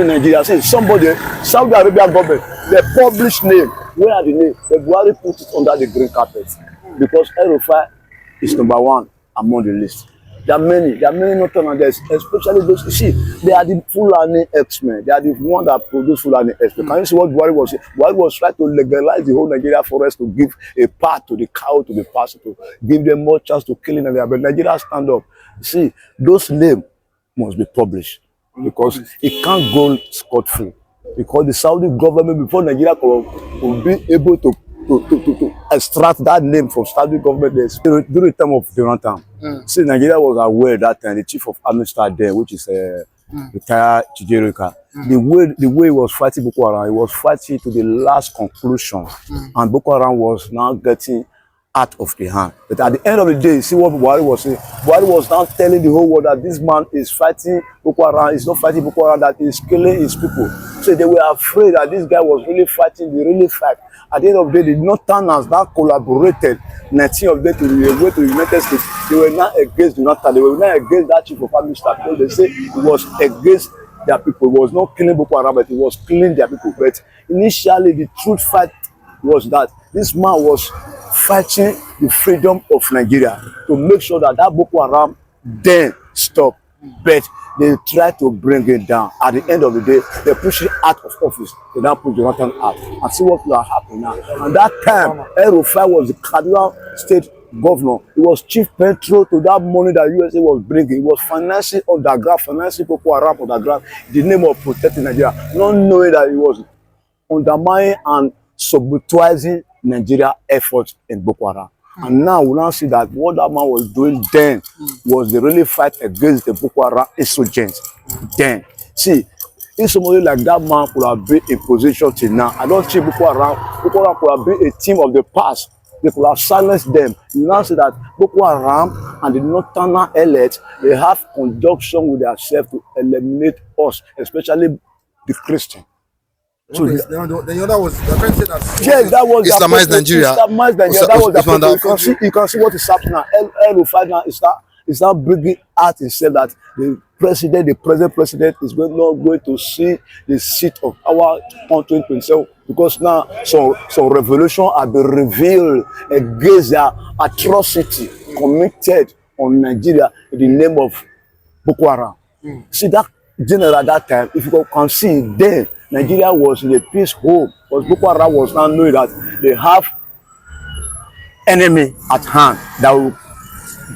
In Nigeria, say somebody, Saudi Arabia government, they publish name. Where are the names? The Buhari put it under the green carpet because Elrufai is #1 among the list. There are many Northerners, especially those. You see, they are the Fulani X-Men. They are the one that produce Fulani X-Men. Can you see what Buhari was saying? Buhari was trying to legalize the whole Nigeria forest to give a part to the cow, to the pasture, to give them more chance to kill in Nigeria. But Nigeria stand up. You see, those names must be published because it can't go scot-free. Because the Saudi government, before Nigeria will be able to extract that name from Saudi government during the time of Jonathan. See, Nigeria was aware that time, the chief of army staff there, which is retired Chijerika. The way he was fighting Boko Haram, he was fighting to the last conclusion, and Boko Haram was now getting out of the hand. But at the end of the day, see what Buhari was saying. Buhari was now telling the whole world that this man is fighting Boko Haram. He's not fighting Boko Haram, that he's killing his people. So they were afraid that this guy was really fighting the really fight. At the end of the day, the Northerners now collaborated 19 of them to the United States. They were not against the Northern. They were not against that chief of army staff. Because they say it was against their people. It was not killing Boko Haram, but it was killing their people. But initially, the truth fight was that this man was fighting the freedom of Nigeria to make sure that Boko Haram then stopped. But they tried to bring it down. At the end of the day, they pushed it out of office. They now put Jonathan out. And see what will happen now. And that time, Elrufai was the Kaduna State governor. He was chief petro to that money that USA was bringing. He was financing underground, financing Boko Haram underground, in the name of protecting Nigeria, not knowing that he was undermining and sabotaging Nigeria efforts in Boko Haram. And now we now see that what that man was doing then was the really fight against the Boko Haram insurgents. Then, see, if somebody like that man could have been in position till now, I don't think Boko Haram could have been a team of the past. They could have silenced them. You now see that Boko Haram and the Northern elite, they have conjunction with themselves to eliminate us, especially the Christian. So the other was the friend said that. Yes, that was Islamized Nigeria. Islamized Nigeria. That was the you can see what is happening now. Elrufai now is now bringing out himself that the present president is not going to see the seat of our country himself, because now some revolution have been revealed against the atrocity committed on Nigeria in the name of Boko Haram. See that general at that time, if you can see then, Nigeria was in a peace home, because Boko Haram was now knowing that they have enemy at hand that will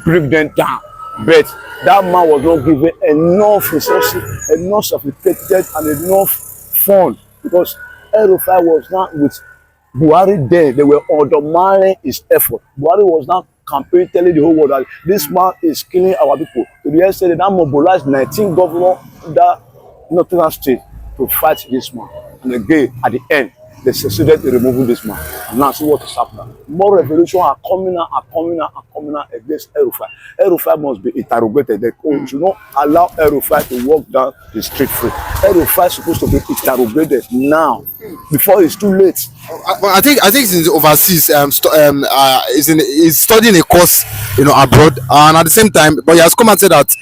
bring them down. But that man was not given enough resources, enough sophisticated and enough fund, because Elrufai was not with Buhari there. They were undermining his effort. Buhari was now campaigning, telling the whole world that this man is killing our people. To the extent they now mobilized 19 governors in that Northern state to fight this man. And again, at the end, they succeeded in removing this man. And now see what is happening. More revolutions are coming out against Elrufai. Elrufai must be interrogated. They should not allow Elrufai to walk down the street free. Elrufai is supposed to be interrogated now, before it's too late. I think he's overseas. He's studying a course, abroad, and at the same time, but he has come and said that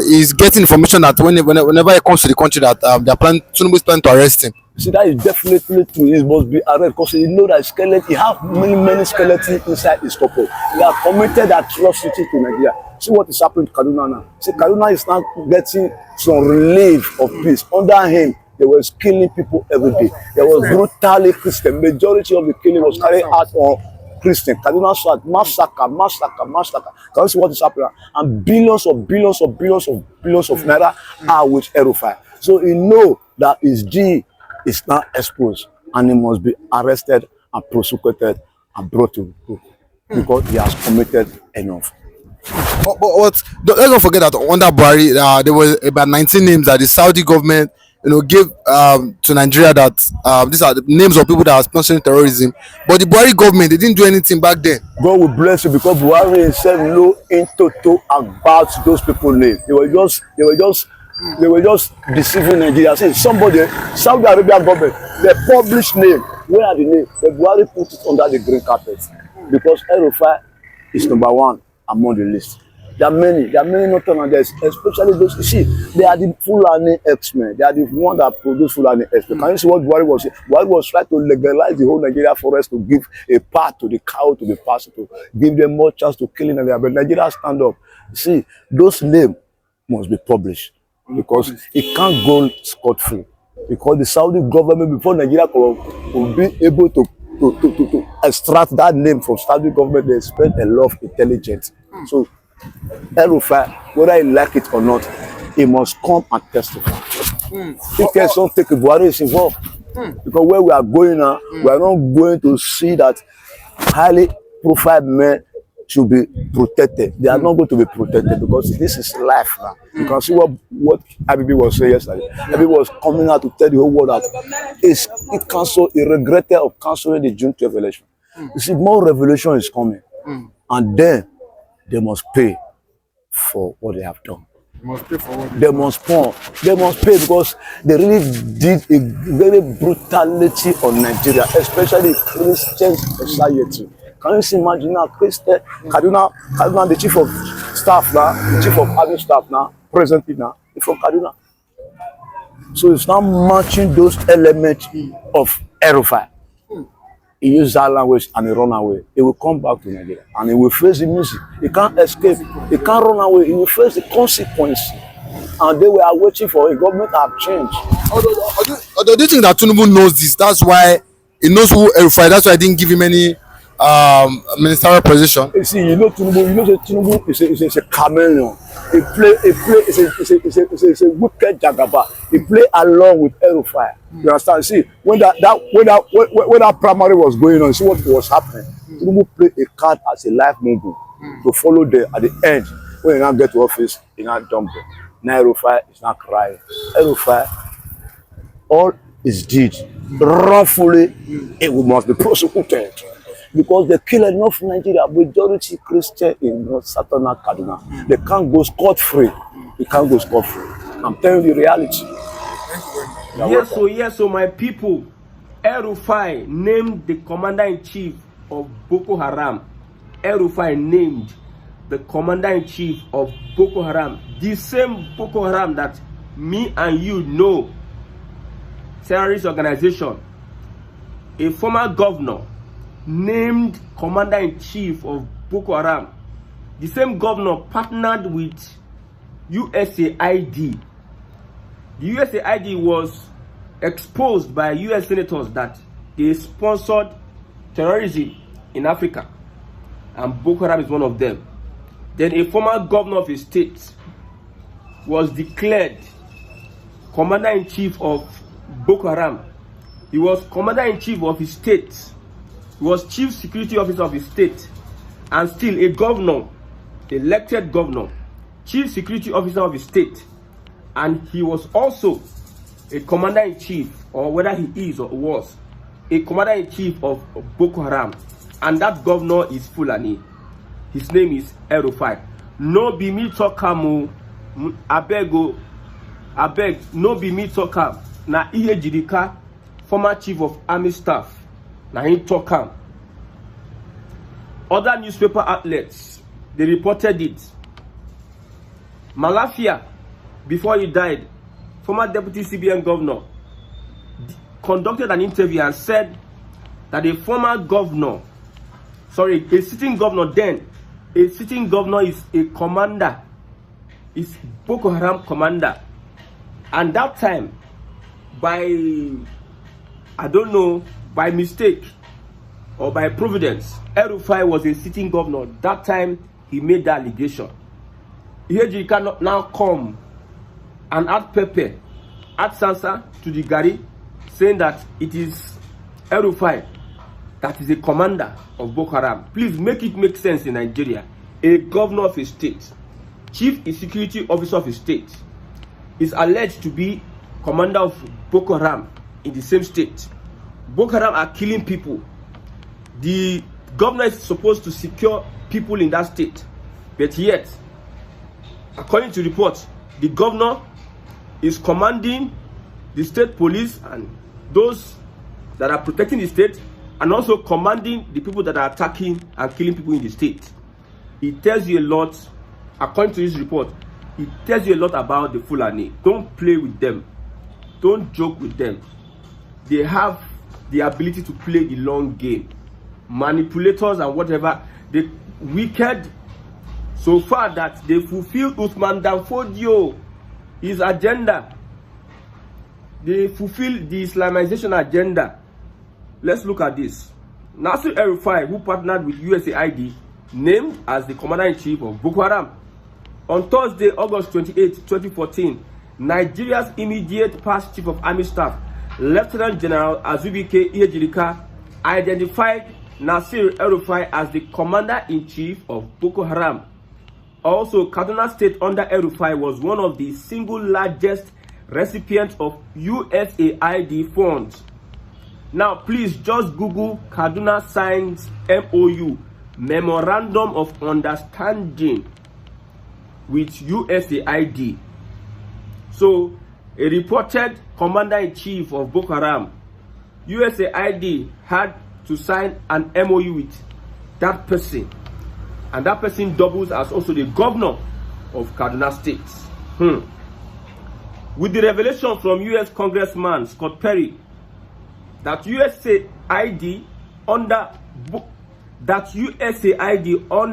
he's getting information that whenever he comes to the country that Tinubu is planning to arrest him. See, that is definitely true. He must be arrested because he know that skeleton. He have many skeletons inside his couple. He have committed atrocity to Nigeria. See what is happening to Kaduna now. See, Kaduna is now getting some relief of peace. Under him, they were killing people every day. There was brutally Christian. Majority of the killing was carried out on Christian. Kaduna said massacre. Can you see what is happening? And billions of naira are with Elrufai. So he know that his G is now exposed, and he must be arrested and prosecuted and brought to court because he has committed enough. But let's not forget that under Buhari, there were about 19 names that the Saudi government gave to Nigeria, that these are the names of people that are sponsoring terrorism. But the Buhari government, they didn't do anything back then. God will bless you, because Buhari himself know in total about those people's names. They were just deceiving Nigeria. Say somebody, Saudi Arabia government, they publish name. Where are the names? The Buhari put it under the green carpet because Elrufai is #1 among the list. There are many northerners, especially those. You see, they are the Fulani X-Men. They are the one that produce Fulani X-Men. Can you see what Buhari was saying? Buhari was trying to legalize the whole Nigeria forest to give a part to the cow, to the pasture, to give them more chance to kill in Nigeria. But Nigeria stand up. See, those names must be published because it can't go scot-free. Because the Saudi government, before Nigeria will be able to extract that name from Saudi government, they spend a lot of intelligence. So Elrufai, whether he like it or not, he must come and testify. If there's something Buhari is involved, because where we are going now, we are not going to see that highly profiled men should be protected. They are not going to be protected because this is life now. You can see what Abibi was saying yesterday. Abibi was coming out to tell the whole world that it canceled, he regretted of cancelling the June 12 election. You see, more revolution is coming, and then they must pay for what they have done. They must pay because they really did a very brutality on Nigeria, especially Christian society. Can you see, imagine now, Christian, Kaduna, the chief of staff now, the chief of army staff now, presently now, is from Kaduna. So it's now matching those elements of Elrufai. He used that language and he run away. He will come back to Nigeria and he will face the music. He can't escape. He can't run away. He will face the consequence. And they were waiting for a government to have changed. Although do you think that Tinubu knows this? That's why he knows who Elrufai. That's why I didn't give him any ministerial position. You see, Tinubu is a chameleon. It's a wicked jagaba. He play along with Elrufai. You understand? See, when that primary was going on, see what was happening. Tinubu played a card as a life movie to follow there at the end. When he now get to office, he now dump them. Now Elrufai is not crying. Elrufai, all his deeds wrongfully, it must be prosecuted. Because they kill enough Nigeria, majority Christian in North Southern Kaduna. They can't go scot-free. They can't go scot-free. I'm telling you the reality. Yes, so my people, Elrufai named the commander-in-chief of Boko Haram. Elrufai named the commander-in-chief of Boko Haram. The same Boko Haram that me and you know, terrorist organization. A former governor named commander-in-chief of Boko Haram. The same governor partnered with USAID. The USAID was exposed by US senators that they sponsored terrorism in Africa, and Boko Haram is one of them. Then a former governor of a state was declared commander-in-chief of Boko Haram. He was commander-in-chief of his state. He was chief security officer of his state, and still a governor, elected governor, chief security officer of his state, and he was also a commander-in-chief, or whether he is or was a commander-in-chief of Boko Haram, and that governor is Fulani. His name is Elrufai. No be me talk am, abeg, no be me talk am. Na Ihe Jidika, former chief of army staff. Now he talk am. Other newspaper outlets, they reported it. Malafia, before he died, former deputy CBN governor, conducted an interview and said that a former governor, a sitting governor then, a sitting governor is a commander, is Boko Haram commander. And that time, by mistake or by providence, Elrufai was a sitting governor. That time he made the allegation. Here you cannot now come and add pepper, add salsa to the gari, saying that it is Elrufai that is a commander of Boko Haram. Please make it make sense in Nigeria. A governor of a state, chief security officer of a state, is alleged to be commander of Boko Haram in the same state. Boko Haram are killing people. The governor is supposed to secure people in that state, but yet, according to reports, the governor is commanding the state police and those that are protecting the state, and also commanding the people that are attacking and killing people in the state. It tells you a lot according to his report, it tells you a lot about the Fulani. Don't play with them. Don't joke with them. They have the ability to play the long game. Manipulators and whatever. They wicked so far that they fulfill Usman Danfodio, his agenda. They fulfill the Islamization agenda. Let's look at this. Nasir Elrufai, who partnered with USAID, named as the commander-in-chief of Bokoharam. On Thursday, August 28, 2014, Nigeria's immediate past chief of army staff, Lieutenant General Azubike Iyejirika, identified Nasir Elrufai as the commander-in-chief of Boko Haram. Also, Kaduna State under Elrufai was one of the single largest recipients of USAID funds. Now, please just Google Kaduna signs MOU, Memorandum of Understanding with USAID. So, a reported commander-in-chief of Boko Haram, USAID had to sign an MOU with that person. And that person doubles as also the governor of Kaduna State. With the revelation from US Congressman Scott Perry that USAID under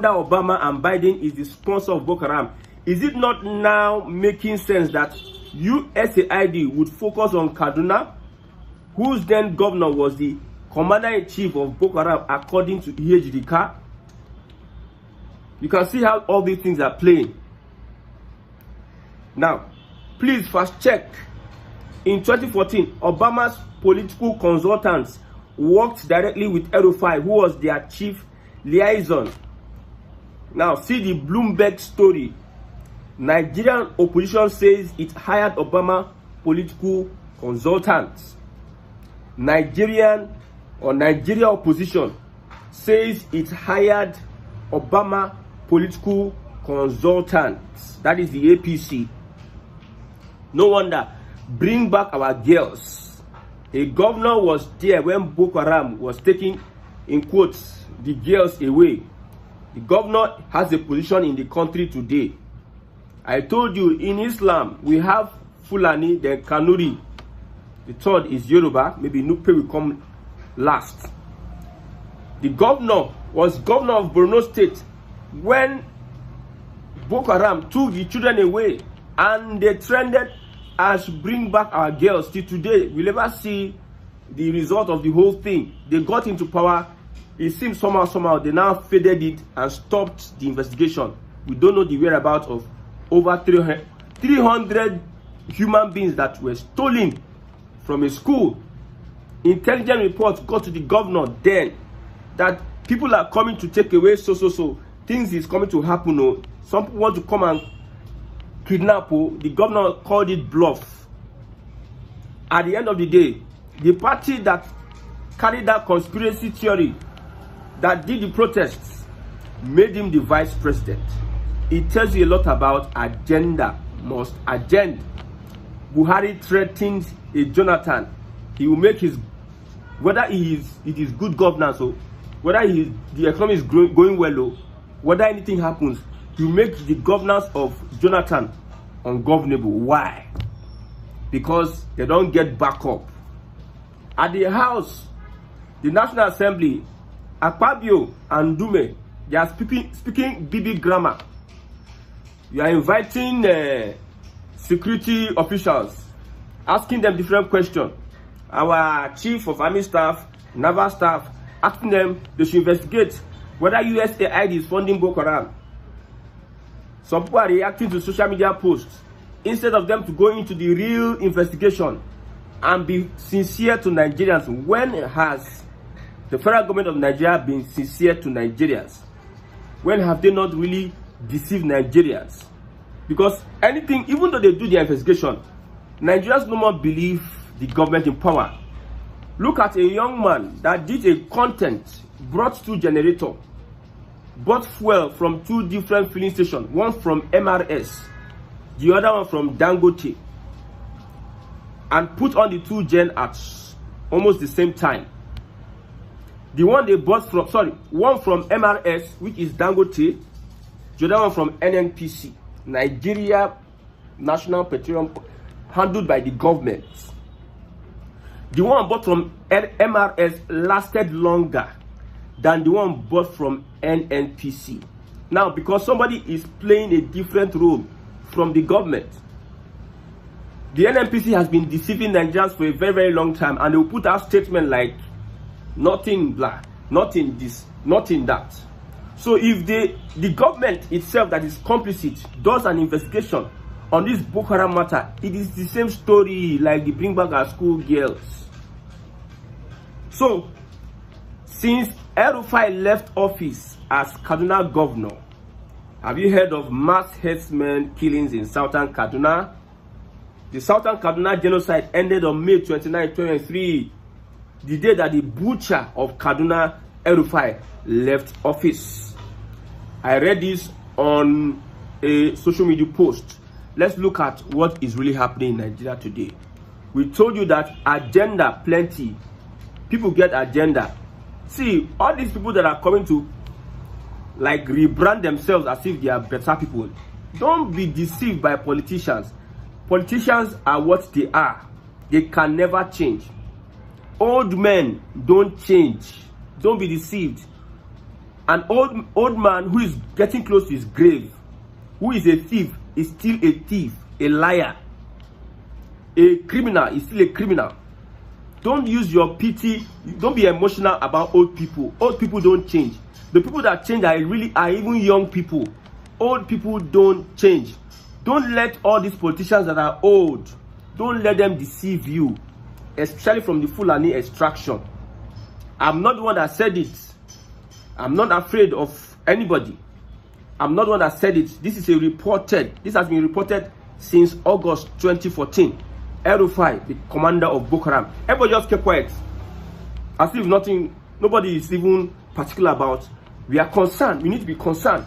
Obama and Biden is the sponsor of Boko Haram, is it not now making sense that USAID would focus on Kaduna, whose then governor was the commander-in-chief of Boko Haram, according to Iyejirika? You can see how all these things are playing. Now, please fast check. In 2014, Obama's political consultants worked directly with Elrufai, who was their chief liaison. Now, see the Bloomberg story. Nigerian opposition says it hired Obama political consultants. Nigeria opposition says it hired Obama political consultants. That is the APC. No wonder. Bring back our girls. A governor was there when Boko Haram was taking, in quotes, the girls away. The governor has a position in the country today. I told you, in Islam, we have Fulani, then Kanuri. The third is Yoruba. Maybe Nupe will come last. The governor was governor of Borno State when Boko Haram took the children away, and they trended as bring back our girls. Till today, we'll never see the result of the whole thing. They got into power. It seems somehow they now faded it and stopped the investigation. We don't know the whereabouts of over 300 human beings that were stolen from a school. Intelligence reports got to the governor then that people are coming to take away so things is coming to happen. Oh, some people want to come and kidnap. Oh, the governor called it bluff. At the end of the day, the party that carried that conspiracy theory, that did the protests, made him the vice president. It tells you a lot about agenda. Must agenda. Buhari threatens a Jonathan. He will make his, whether it is good governance or whether the economy is going well or whether anything happens, he will make the governance of Jonathan ungovernable. Why? Because they don't get backup. At the House, the National Assembly, Akpabio and Dume, they are speaking BB grammar. You are inviting security officials, asking them different questions. Our chief of army staff, naval staff, asking them they should investigate whether USAID is funding Boko Haram. Some people are reacting to social media posts instead of them to go into the real investigation and be sincere to Nigerians. When has the federal government of Nigeria been sincere to Nigerians? When have they not really deceived Nigerians? Because anything, even though they do their investigation, Nigerians no more believe the government in power. Look at a young man that did a content, brought 2 generators, bought fuel from 2 different filling stations, one from MRS, the other one from Dangote, and put on the 2 gen at almost the same time. The one they bought from, one from MRS, which is Dangote, The other one from NNPC, Nigeria National Petroleum, handled by the government. The one bought from MRS lasted longer than the one bought from NNPC. Now, because somebody is playing a different role from the government, the NNPC has been deceiving Nigerians for a very, very long time, and they will put out statements like nothing blah, nothing this, nothing that. So if the government itself that is complicit does an investigation on this Bokoharam matter, it is the same story like the bring back our school girls. So since Elrufai left office as Kaduna governor, have you heard of mass herdsmen killings in southern Kaduna? The southern Kaduna genocide ended on May 29, 2023, the day that the butcher of Kaduna, Elrufai, left office. I read this on a social media post. Let's look at what is really happening in Nigeria today. We told you that agenda plenty. People get agenda. See, all these people that are coming to like rebrand themselves as if they are better people. Don't be deceived by politicians. Politicians are what they are. They can never change. Old men don't change. Don't be deceived. An old man who is getting close to his grave, who is a thief, is still a thief, a liar. A criminal is still a criminal. Don't use your pity. Don't be emotional about old people. Old people don't change. The people that change are even young people. Old people don't change. Don't let all these politicians that are old, don't let them deceive you, especially from the Fulani extraction. I'm not the one that said it. I'm not afraid of anybody. I'm not the one that said it. This is this has been reported since August 2014. Elrufai, the commander of Bokoharam. Everybody just kept quiet. As if nobody is even particular about. We are concerned. We need to be concerned.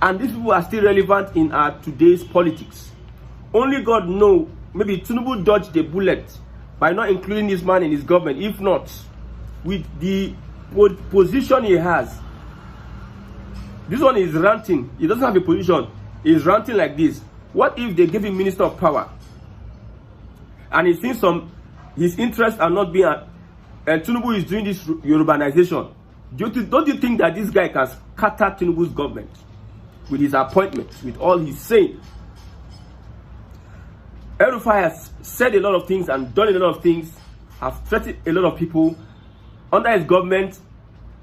And these people are still relevant in our today's politics. Only God knows. Maybe Tinubu dodged the bullet by not including this man in his government. If not, with the position he has, this one is ranting. He doesn't have a position. He's ranting like this. What if they give him Minister of Power? And he thinks his interests are not being, and Tinubu is doing this urbanization. Don't you think that this guy can scatter Tinubu's government with his appointments, with all he's saying? Elrufai has said a lot of things and done a lot of things, have threatened a lot of people. Under his government,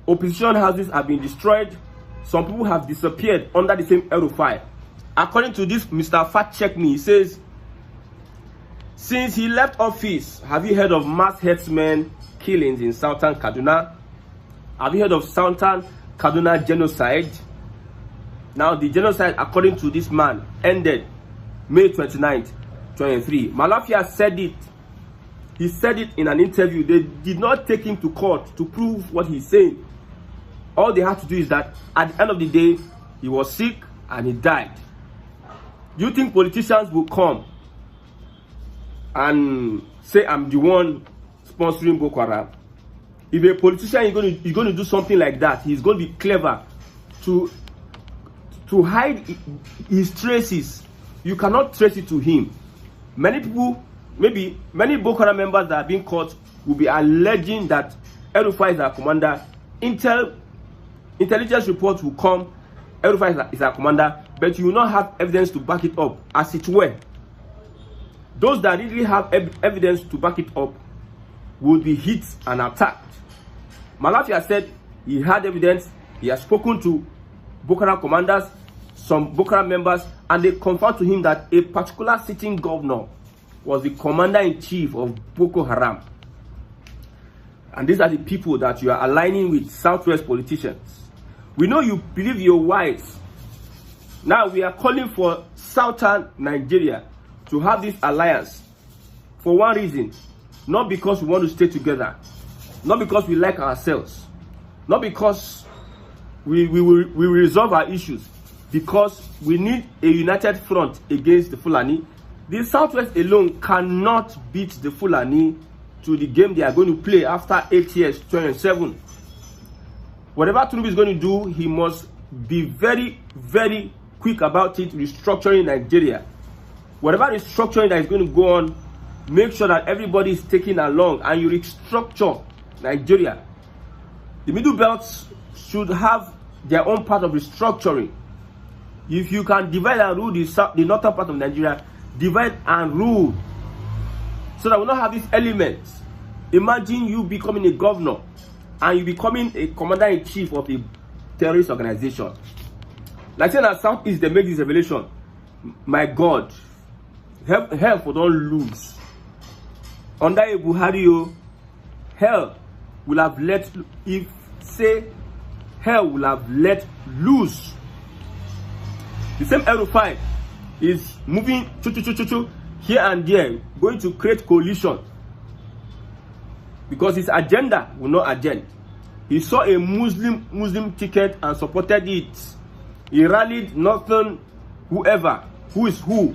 opposition houses have been destroyed. Some people have disappeared under the same Elrufai. According to this Mr. Fact Check Me, he says, since he left office, have you heard of mass herdsmen killings in southern Kaduna? Have you heard of southern Kaduna genocide? Now, the genocide, according to this man, ended May 29th, 2023. Malafia said it. He said it in an interview. They did not take him to court to prove what he's saying. All they had to do is that at the end of the day, he was sick and he died. Do you think politicians will come and say, I'm the one sponsoring Bokoharam? If a politician is going to do something like that, he's going to be clever to hide his traces. You cannot trace it to him. Many people, maybe many Bokoharam members that are being caught will be alleging that Elrufai is our commander. Intelligence reports will come, Elrufai is our commander, but you will not have evidence to back it up, as it were. Those that really have evidence to back it up will be hit and attacked. Malafia said he had evidence. He has spoken to Bokoharam commanders, some Bokoharam members, and they confirmed to him that a particular sitting governor was the commander-in-chief of Bokoharam. And these are the people that you are aligning with Southwest politicians. We know you believe you're wise. Now we are calling for Southern Nigeria to have this alliance for one reason. Not because we want to stay together. Not because we like ourselves. Not because we will resolve our issues. Because we need a united front against the Fulani. The Southwest alone cannot beat the Fulani to the game they are going to play after 8 years, 2007. Whatever Tinubu is going to do, he must be very, very quick about it. Restructuring Nigeria. Whatever restructuring that is going to go on, make sure that everybody is taken along and you restructure Nigeria. The middle belts should have their own part of restructuring. If you can divide and rule the northern part of Nigeria, divide and rule, so that we don't have these elements. Imagine you becoming a governor and you becoming a commander-in-chief of a terrorist organization. Like saying that Southeast, they make this revelation. My God, hell for don't lose. Under a Buhari, hell will have let, if say hell will have let loose. The same Elrufai is moving here and there, going to create coalition, because his agenda will not agenda. He saw a Muslim ticket and supported it. He rallied northern whoever, who is who.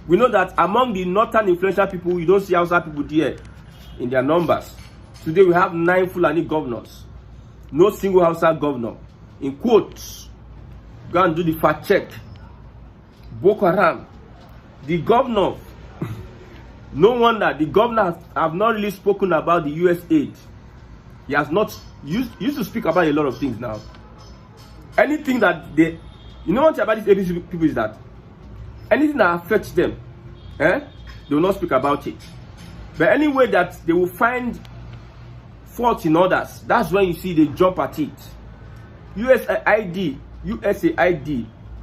We know that among the northern influential people, you don't see Hausa people there in their numbers. Today we have 9 Fulani governors. No single Hausa governor. In quotes, go and do the fact check. Bokoharam, the governor, no wonder the governor have not really spoken about the US aid. He has not used to speak about a lot of things now. Anything that they, you know what about these ABC people is that anything that affects them, they will not speak about it. But anyway that they will find fault in others, that's when you see they jump at it. USAID,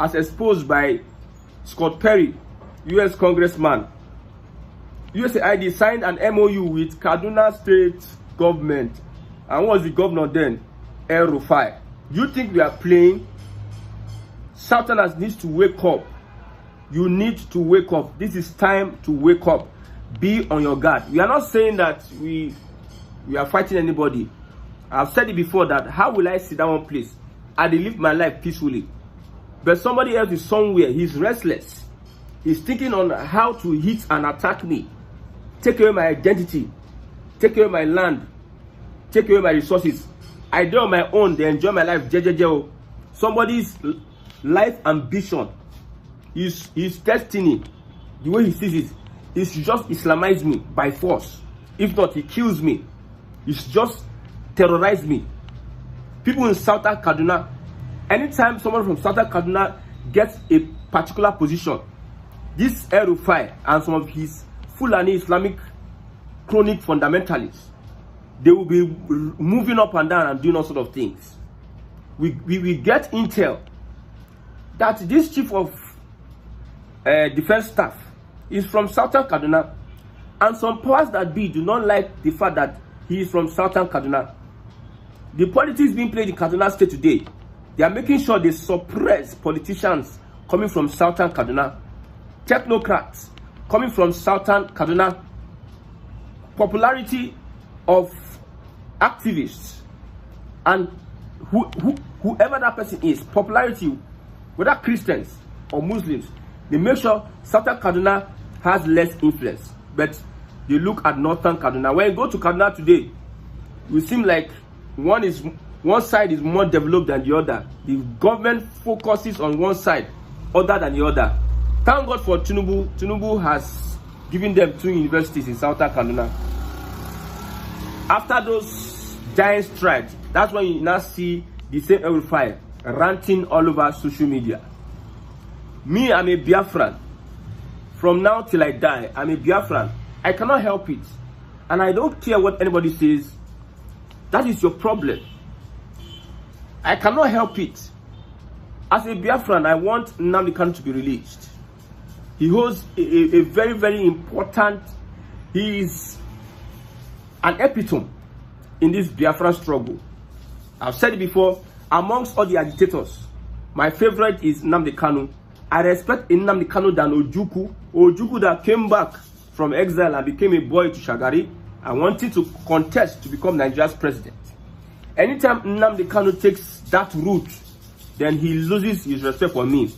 as exposed by Scott Perry, US congressman. USAID signed an MOU with Kaduna State government. And what was the governor then? Elrufai. You think we are playing? Southerners needs to wake up. You need to wake up. This is time to wake up. Be on your guard. We are not saying that we are fighting anybody. I've said it before that how will I sit down one place? I live my life peacefully. But somebody else is somewhere. He's restless. He's thinking on how to hit and attack me. Take away my identity. Take away my land. Take away my resources. I do on my own. They enjoy my life. Somebody's life ambition, his destiny, the way he sees it, is to just Islamize me by force. If not, he kills me. It's just terrorize me. People in Southern Kaduna, anytime someone from Southern Kaduna gets a particular position, this Elrufai and some of his Fulani Islamic chronic fundamentalists, they will be moving up and down and doing all sort of things. We get intel that this chief of defense staff is from Southern Kaduna, and some powers that be do not like the fact that he is from Southern Kaduna. The politics being played in Kaduna State today, they are making sure they suppress politicians coming from Southern Kaduna, technocrats coming from Southern Kaduna, popularity of activists, and whoever that person is, popularity, whether Christians or Muslims, they make sure Southern Kaduna has less influence. But you look at Northern Kaduna. When you go to Kaduna today, it will seem like one side is more developed than the other. The government focuses on one side other than the other. Thank God for Tinubu. Tinubu has given them 2 universities in Southern Kaduna. After those giant strides, that's when you now see the same Elrufai ranting all over social media. Me, I'm a Biafran. From now till I die, I'm a Biafran. I cannot help it. And I don't care what anybody says. That is your problem. I cannot help it. As a Biafran, I want Nnamdi Kanu to be released. He holds a very, very important, he is an epitome in this Biafran struggle. I've said it before, amongst all the agitators, my favorite is Nnamdi Kanu. I respect Nnamdi Kanu than Ojukwu. Ojukwu that came back from exile and became a boy to Shagari and wanted to contest to become Nigeria's president. Anytime Nnamdi Kanu takes that route, then he loses his respect for me.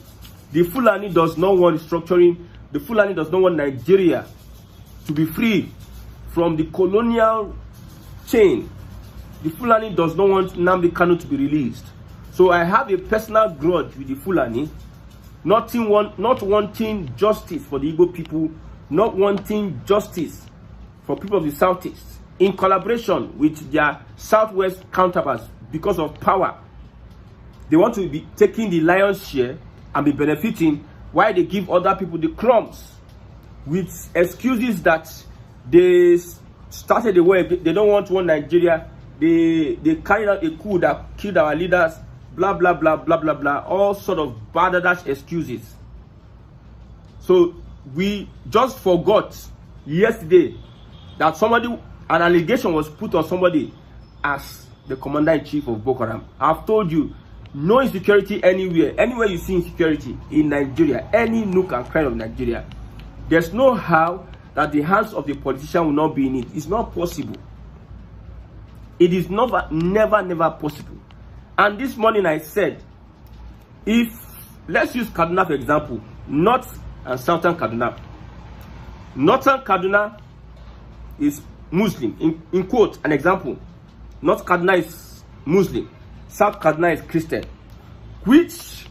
The Fulani does not want restructuring. The Fulani does not want Nigeria to be free from the colonial chain. The Fulani does not want Nnamdi Kanu to be released. So I have a personal grudge with the Fulani, not wanting justice for the Igbo people, not wanting justice for people of the Southeast, in collaboration with their Southwest counterparts because of power. They want to be taking the lion's share and be benefiting while they give other people the crumbs with excuses that they started the war. They don't want one Nigeria. They carried out a coup that killed our leaders, blah, blah, blah, blah, blah, blah. All sort of badadash excuses. So we just forgot yesterday that an allegation was put on somebody as the commander-in-chief of Bokoharam. I've told you, no insecurity anywhere. Anywhere you see insecurity in Nigeria, any nook and cranny of Nigeria, there's no how that the hands of the politician will not be in it. It's not possible. It is never possible. And this morning I said, let's use Kaduna for example, North and Southern Kaduna. Northern Kaduna is Muslim, in quote, an example. North Kaduna is Muslim, South Kaduna is Christian. Which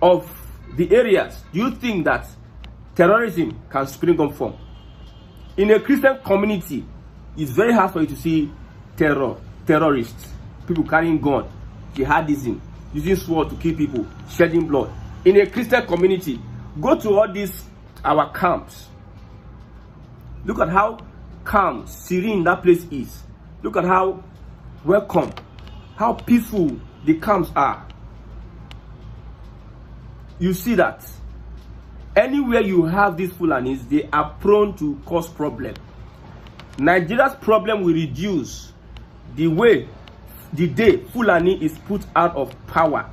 of the areas do you think that terrorism can spring up from? In a Christian community, it's very hard for you to see terrorists, people carrying gun, jihadism, using sword to kill people, shedding blood. In a Christian community, go to all these our camps. Look at how calm, serene that place is. Look at how welcome, how peaceful the camps are. You see that anywhere you have these Fulanis, they are prone to cause problem. Nigeria's problem will reduce the day Fulani is put out of power.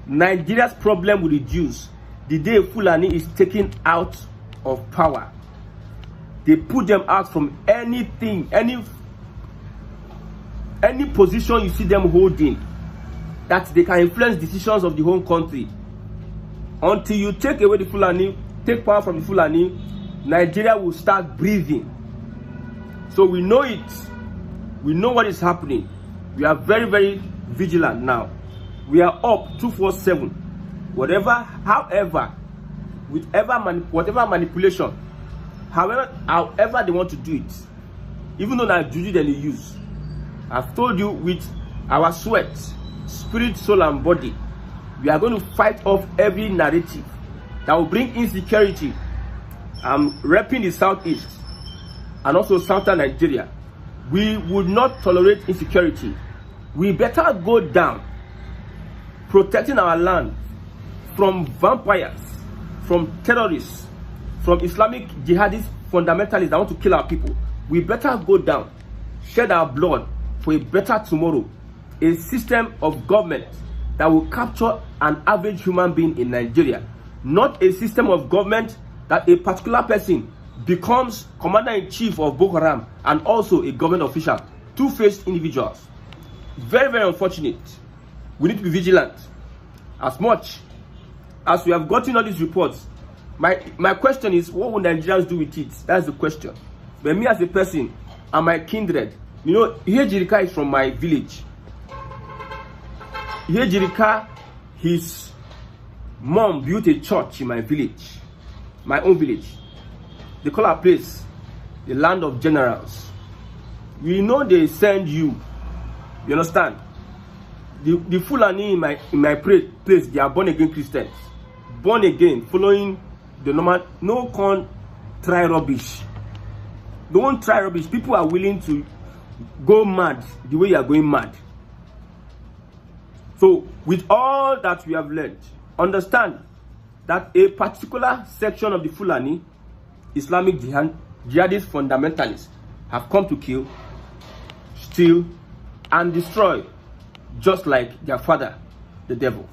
Nigeria's problem will reduce the day Fulani is taken out of power. They put them out from anything, any position you see them holding, that they can influence decisions of the whole country. Until you take away the Fulani, take power from the Fulani, Nigeria will start breathing. So we know it. We know what is happening. We are very vigilant now. We are up 247. Whatever manipulation, however they want to do it, even though that juju they use. I've told you, with our sweat, spirit, soul, and body, we are going to fight off every narrative that will bring insecurity. I'm repping the Southeast and also Southern Nigeria. We would not tolerate insecurity. We better go down protecting our land from vampires, from terrorists, from Islamic jihadist fundamentalists that want to kill our people. We better go down, shed our blood for a better tomorrow, a system of government that will capture an average human being in Nigeria, not a system of government that a particular person becomes commander-in-chief of Bokoharam and also a government official. Two-faced individuals. Very unfortunate. We need to be vigilant. As much as we have gotten all these reports, my question is, what will Nigerians do with it? That's the question. But me as a person and my kindred, you know, Ihejirika is from my village. Ihejirika, his mom built a church in my village, my own village. They call our place the land of generals. We know they send you. You understand? The Fulani in my place, they are born again Christians. Born again, following the normal. No con try rubbish. Don't try rubbish. People are willing to go mad the way you are going mad. So with all that we have learned, understand that a particular section of the Fulani, Islamic jihadist fundamentalists, have come to kill, steal, and destroy, just like their father, the devil.